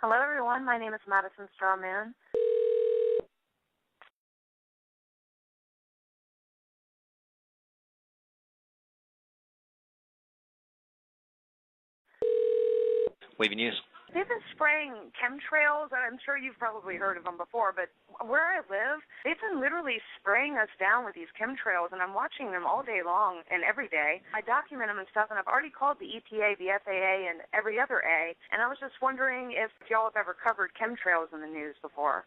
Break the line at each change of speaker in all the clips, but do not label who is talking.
Hello, everyone. My name is Madison Strawman.
Wavy News.
They've been spraying chemtrails, and I'm sure you've probably heard of them before, but where I live, they've been literally spraying us down with these chemtrails, and I'm watching them all day long and every day. I document them and stuff, and I've already called the EPA, the FAA, and every other A, and I was just wondering if y'all have ever covered chemtrails in the news before.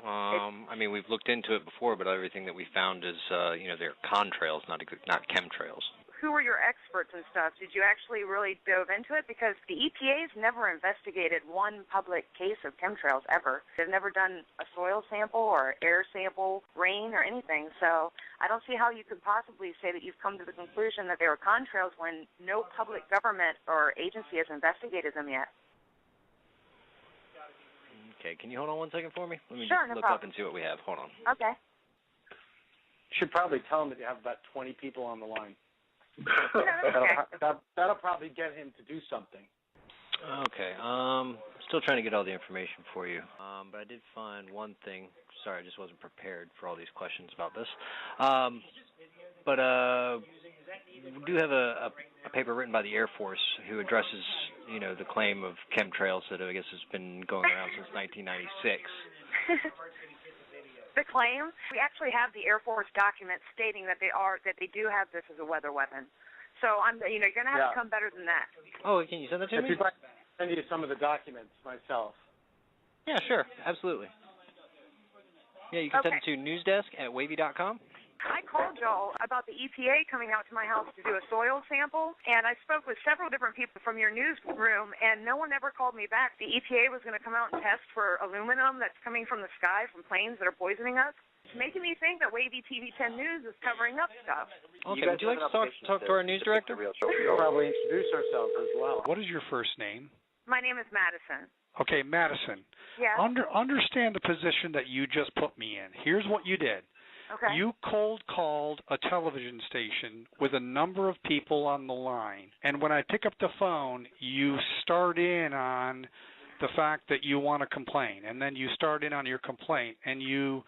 I mean, we've looked into it before, but everything that we found is, they're contrails, not chemtrails.
Who were your experts and stuff? Did you actually really dove into it? Because the EPA's never investigated one public case of chemtrails ever. They've never done a soil sample or air sample, rain, or anything. So I don't see how you could possibly say that you've come to the conclusion that they were contrails when no public government or agency has investigated them yet.
Okay, can you hold on 1 second for me? Let me
Sure,
just
no
look
problem.
up and see what we have. Hold on.
Okay.
You should probably tell him that you have about 20 people on the line.
Okay.
That'll probably get him to do something.
Okay, still trying to get all the information for you, but I did find one thing. Sorry, I just wasn't prepared for all these questions about this. But we do have a paper written by the Air Force who addresses, the claim of chemtrails that I guess has been going around since 1996.
The claim? We actually have the Air Force document stating that they do have this as a weather weapon. So you're going to have to come better than that.
Oh, can you send that to me?
If you'd like, I'll send you some of the documents myself.
Yeah, sure, absolutely. Yeah, you can send it to newsdesk@wavy.com.
I called y'all about the EPA coming out to my house to do a soil sample, and I spoke with several different people from your newsroom, and no one ever called me back. The EPA was going to come out and test for aluminum that's coming from the sky from planes that are poisoning us. It's making me think that Wavy TV 10 News is covering up stuff.
Okay, would you like to talk to our news director?
We'll probably introduce ourselves as well.
What is your first name?
My name is Madison.
Okay, Madison.
Yeah.
Understand the position that you just put me in. Here's what you did.
Okay.
You cold called a television station with a number of people on the line, and when I pick up the phone, you start in on the fact that you want to complain, and then you start in on your complaint, and you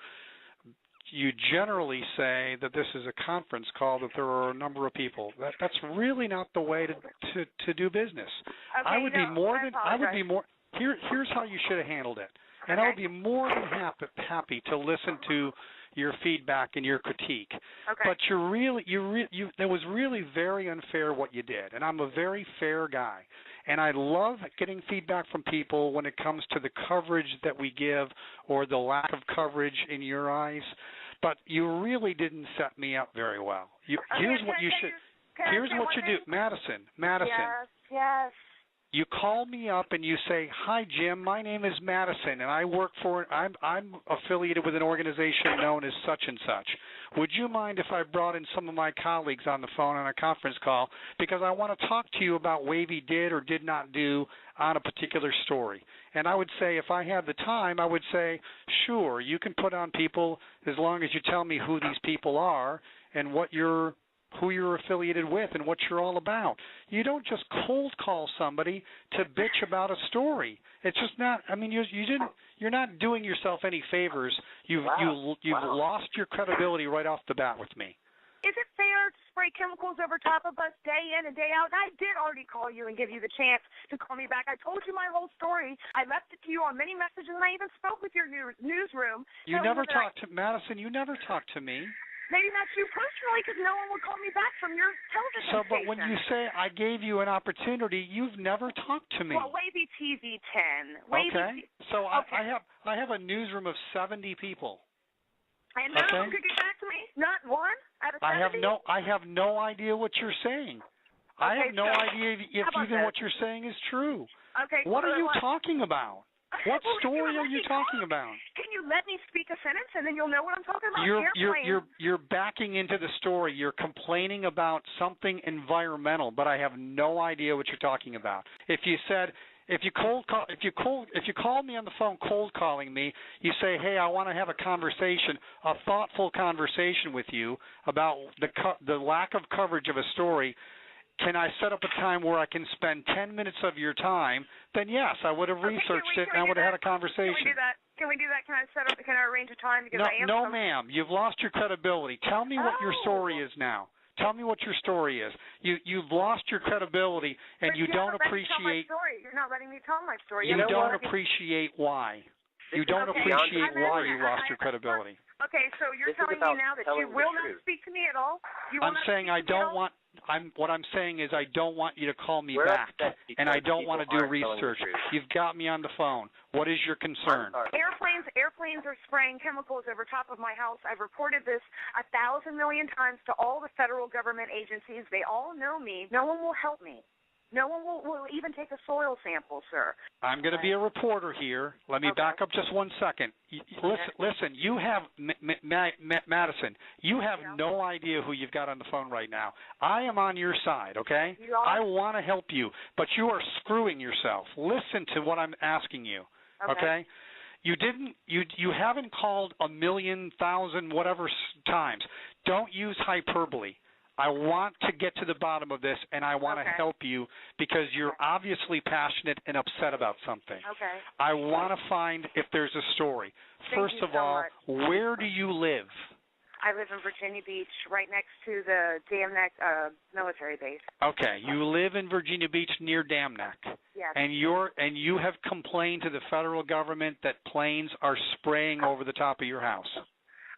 generally say that this is a conference call, that there are a number of people. That's really not the way to do business.
Okay,
I would be more. Here's how you should have handled it, and I would be more than happy to listen to your feedback and your critique.
Okay.
But that was really very unfair what you did, and I'm a very fair guy, and I love getting feedback from people when it comes to the coverage that we give or the lack of coverage in your eyes. But you really didn't set me up very well. Here's what you do, Madison.
Yes.
You call me up and you say, "Hi, Jim. My name is Madison, and I work I'm affiliated with an organization known as such and such. Would you mind if I brought in some of my colleagues on the phone on a conference call because I want to talk to you about what Wavy did or did not do on a particular story?" And I would say, if I had the time, I would say, "Sure, you can put on people as long as you tell me who these people are and who you're affiliated with and what you're all about. You don't just cold call somebody to bitch about a story. It's just not. I mean, you're not doing yourself any favors. You've lost your credibility right off the bat with me.
Is it fair to spray chemicals over top of us day in and day out? And I did already call you and give you the chance to call me back. I told you my whole story. I left it to you on many messages, and I even spoke with your newsroom.
You never talked to Madison. You never talked to me.
Maybe not you personally, because no one would call me back from your television station.
But when you say I gave you an opportunity, you've never talked to me.
Well, Wavy TV 10.
Okay. So okay. I have a newsroom of 70 people.
And none of them could get back to me? Not one out of 70?
I have no idea what you're saying.
Okay,
I have no idea if even what you're saying is true.
Okay.
What are you talking about? What story are you talking about?
Can you let me speak a sentence and then you'll know what I'm talking about?
You're backing into the story. You're complaining about something environmental, but I have no idea what you're talking about. If you call me on the phone cold calling me, you say, "Hey, I want to have a conversation, a thoughtful conversation with you about the lack of coverage of a story." can I set up a time where I can spend 10 minutes of your time, then yes, I would have researched it and I would have had a conversation.
Can we do that? Can we do that? Can I arrange a time? Because
no, ma'am. You've lost your credibility. Tell me what your story is now. Tell me what your story is. You've lost your credibility, and you don't appreciate.
You're not letting me tell my story.
You don't appreciate why. You don't appreciate why you lost your credibility.
Okay, so you're telling me now that you will not speak to me at all?
I'm saying I don't want. What I'm saying is I don't want you to call me back, and I don't want to do research. You've got me on the phone. What is your concern?
Airplanes are spraying chemicals over top of my house. I've reported this 1,000 million times to all the federal government agencies. They all know me. No one will help me. No one will even take a soil sample, sir.
I'm going to be a reporter here. Let me back up just 1 second. Listen, you have, Madison, you have no idea who you've got on the phone right now. I am on your side, okay? I want to help you, but you are screwing yourself. Listen to what I'm asking you, okay? You haven't called 1,000,000 whatever times. Don't use hyperbole. I want to get to the bottom of this, and I want to help you because you're obviously passionate and upset about something.
Okay.
I want to find if there's a story. First of all, where do you live?
I live in Virginia Beach, right next to the Dam Neck military base.
Okay, you live in Virginia Beach near Dam Neck.
Yes.
And you have complained to the federal government that planes are spraying over the top of your house.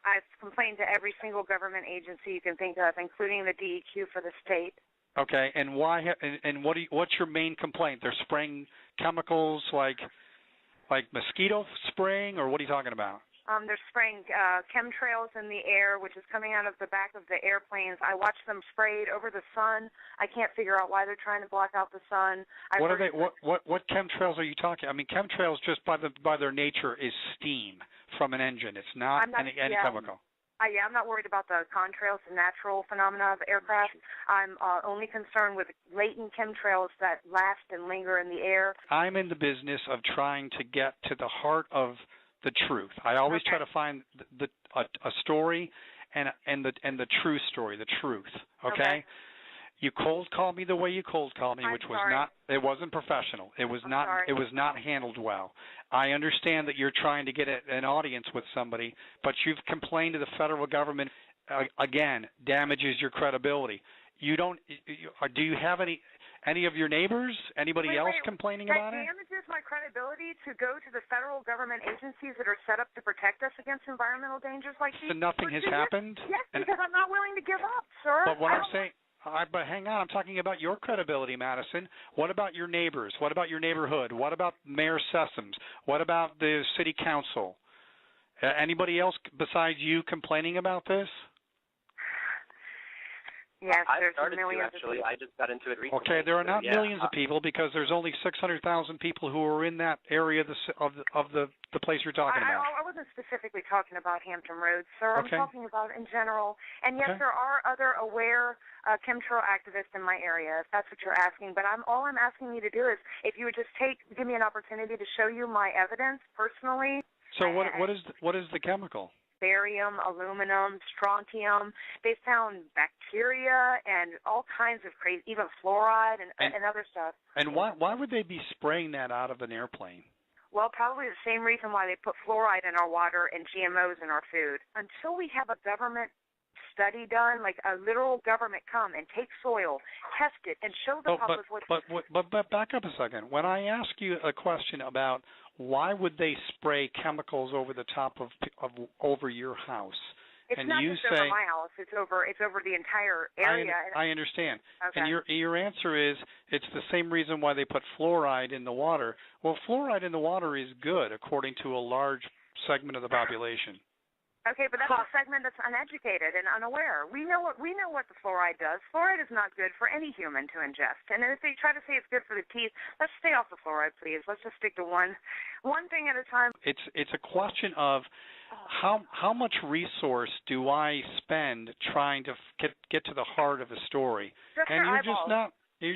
I've complained to every single government agency you can think of, including the DEQ for the state.
Okay, and why? And what's your main complaint? They're spraying chemicals like mosquito spraying, or what are you talking about?
They're spraying chemtrails in the air, which is coming out of the back of the airplanes. I watch them sprayed over the sun. I can't figure out why they're trying to block out the sun.
What are they? What chemtrails are you talking? I mean, chemtrails just by their nature is steam from an engine. It's not any chemical.
I'm not worried about the contrails, the natural phenomena of aircraft. I'm only concerned with latent chemtrails that last and linger in the air.
I'm in the business of trying to get to the heart of the truth. I always try to find a story and the true story, the truth. Okay? You cold called me the way you cold called me, which was not. It wasn't professional. It was not. It was not handled well. I understand that you're trying to get an audience with somebody, but you've complained to the federal government. Again, damages your credibility. You don't. Do you have any of your neighbors, anybody else complaining about it?
That damages my credibility to go to the federal government agencies that are set up to protect us against environmental dangers like these.
So nothing has happened?
Yes, because I'm not willing to give up, sir.
But what I'm saying. But hang on, I'm talking about your credibility, Madison. What about your neighbors? What about your neighborhood? What about Mayor Sessoms? What about the city council? Anybody else besides you complaining about this?
Yes,
I
there's
started
millions
to, actually. I just got into it recently.
Okay, there are not millions of people because there's only 600,000 people who are in that area of the place you're talking about.
I wasn't specifically talking about Hampton Roads, sir. I'm talking about in general. And yes, there are other aware chemtrail activists in my area, if that's what you're asking. But all I'm asking you to do is if you would just give me an opportunity to show you my evidence personally.
So what is the chemical?
Barium, aluminum, strontium. They found bacteria and all kinds of crazy, even fluoride and other stuff.
And why would they be spraying that out of an airplane?
Well, probably the same reason why they put fluoride in our water and GMOs in our food. Until we have a government study done, like a literal government come and take soil, test it, and show the public what.
But back up a second. When I ask you a question about why would they spray chemicals over the top of over your house,
it's
and
not
you
just
say
over my house; it's over the entire area.
I understand.
Okay.
And your answer is it's the same reason why they put fluoride in the water. Well, fluoride in the water is good according to a large segment of the population.
Okay, but that's a segment that's uneducated and unaware. We know what the fluoride does. Fluoride is not good for any human to ingest. And if they try to say it's good for the teeth, let's stay off the fluoride, please. Let's just stick to one thing at a time.
It's a question of how much resource do I spend trying to get to the heart of a story?
Just
and
your
you're
eyeballs.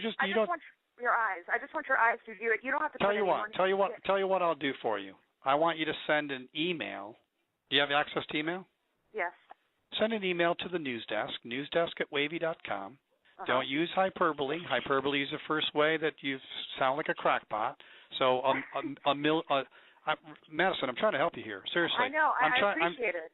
just not.
Want your eyes. I just want your eyes to view it. You don't have to
Tell you what I'll do for you. I want you to send an email. Do you have access to email?
Yes.
Send an email to the news desk, newsdesk@wavy.com, Don't use hyperbole. Hyperbole is the first way that you sound like a crackpot. So Madison, I'm trying to help you here. Seriously.
I know. I appreciate it.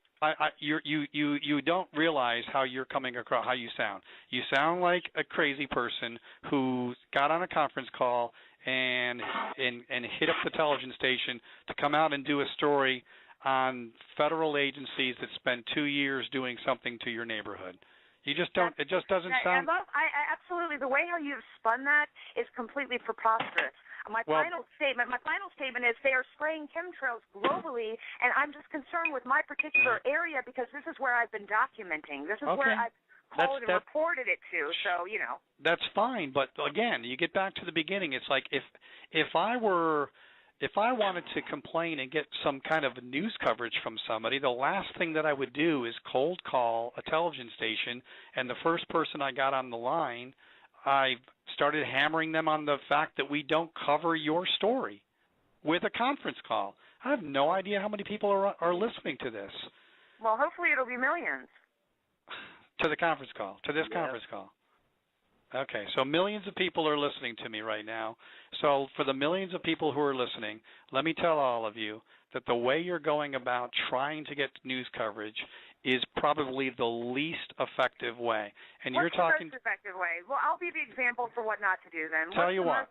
You don't realize how you're coming across, how you sound. You sound like a crazy person who got on a conference call and hit up the television station to come out and do a story on federal agencies that spent 2 years doing something to your neighborhood. You just don't. It just doesn't sound.
I absolutely. The way how you've spun that is completely preposterous. My final statement is they are spraying chemtrails globally, and I'm just concerned with my particular area because this is where I've been documenting. This is where I've called and reported it to. So That's
fine, but again, you get back to the beginning. It's like if I wanted to complain and get some kind of news coverage from somebody, the last thing that I would do is cold call a television station, and the first person I got on the line, I started hammering them on the fact that we don't cover your story with a conference call. I have no idea how many people are listening to this.
Well, hopefully it'll be millions.
To the conference call, to this conference call. Okay, so millions of people are listening to me right now. So for the millions of people who are listening, let me tell all of you that the way you're going about trying to get news coverage is probably the least effective way. And
What's
you're talking
the most effective way? Well, I'll be the example for what not to do then.
Tell you what,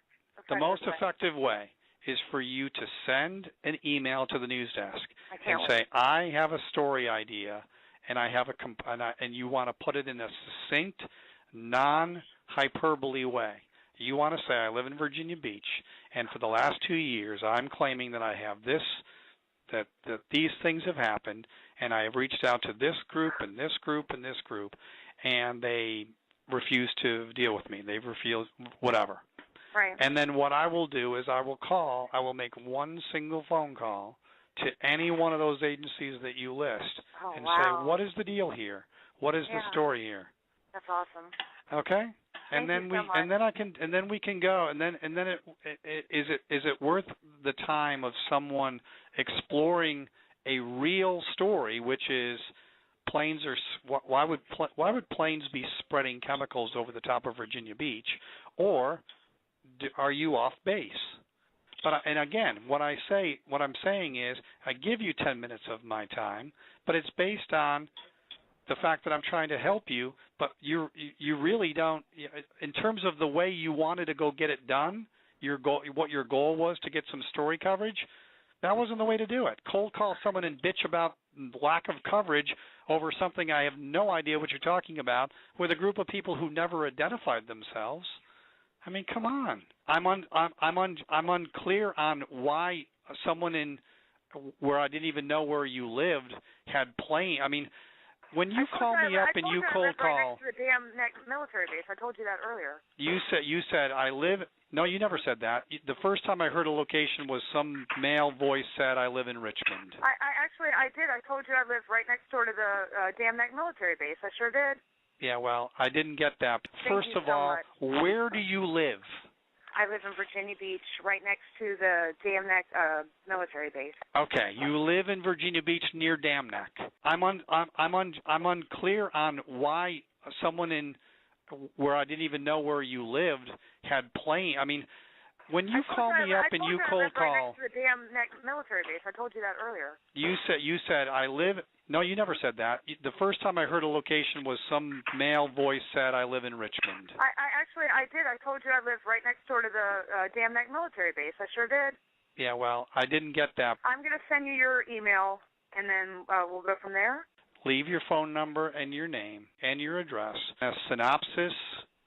the most effective way is for you to send an email to the news desk and say, I have a story idea, and I have and you want to put it in a succinct, non-hyperbole way. You want to say, I live in Virginia Beach, and for the last 2 years, I'm claiming that I have this, that these things have happened, and I have reached out to this group and this group and this group, and they refuse to deal with me. They've refused whatever.
Right.
And then what I will do is I will make one single phone call to any one of those agencies that you list and say, what is the deal here? What is the story here?
That's awesome.
Okay?
Thank you so much.
And then we can go, and then is it worth the time of someone exploring a real story, which is why would planes be spreading chemicals over the top of Virginia Beach, or are you off base? And again, what I'm saying is, I give you 10 minutes of my time, but it's based on the fact that I'm trying to help you, but you really don't. In terms of the way you wanted to go get it done, what your goal was to get some story coverage, that wasn't the way to do it. Cold call someone and bitch about lack of coverage over something I have no idea what you're talking about with a group of people who never identified themselves. I mean, come on. I'm unclear on why someone in where I didn't even know where you lived had plane. I mean, when you call me up and you cold call,
right next to the damn military base. I told you that earlier.
You said I live. No, you never said that. The first time I heard a location was some male voice said I live in Richmond.
I did. I told you I live right next door to the damn military base. I sure did.
Yeah, well, I didn't get that. First of all, where do you live?
I live in Virginia Beach, right next to the Dam Neck military base.
Okay, you live in Virginia Beach near Dam Neck. I'm unclear on why someone in where I didn't even know where you lived had plane. I mean, when you call me up and you cold call,
right next to the Dam Neck military base. I told you that earlier.
You said I live. No, you never said that. The first time I heard a location was some male voice said I live in Richmond.
I did. I told you I live right next door to the Dam Neck military base. I sure did.
Yeah, well, I didn't get that.
I'm going to send you your email, and then we'll go from there.
Leave your phone number and your name and your address. A synopsis.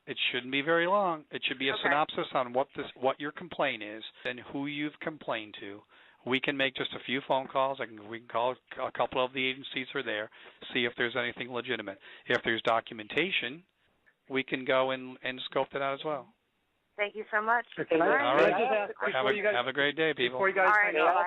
It shouldn't be very long. It should be a synopsis on what your complaint is and who you've complained to. We can make just a few phone calls. We can call a couple of the agencies who are there, see if there's anything legitimate. If there's documentation, we can go and scope that out as well.
Thank you so much.
All
right. Have a great day, people.
Before you guys hang up,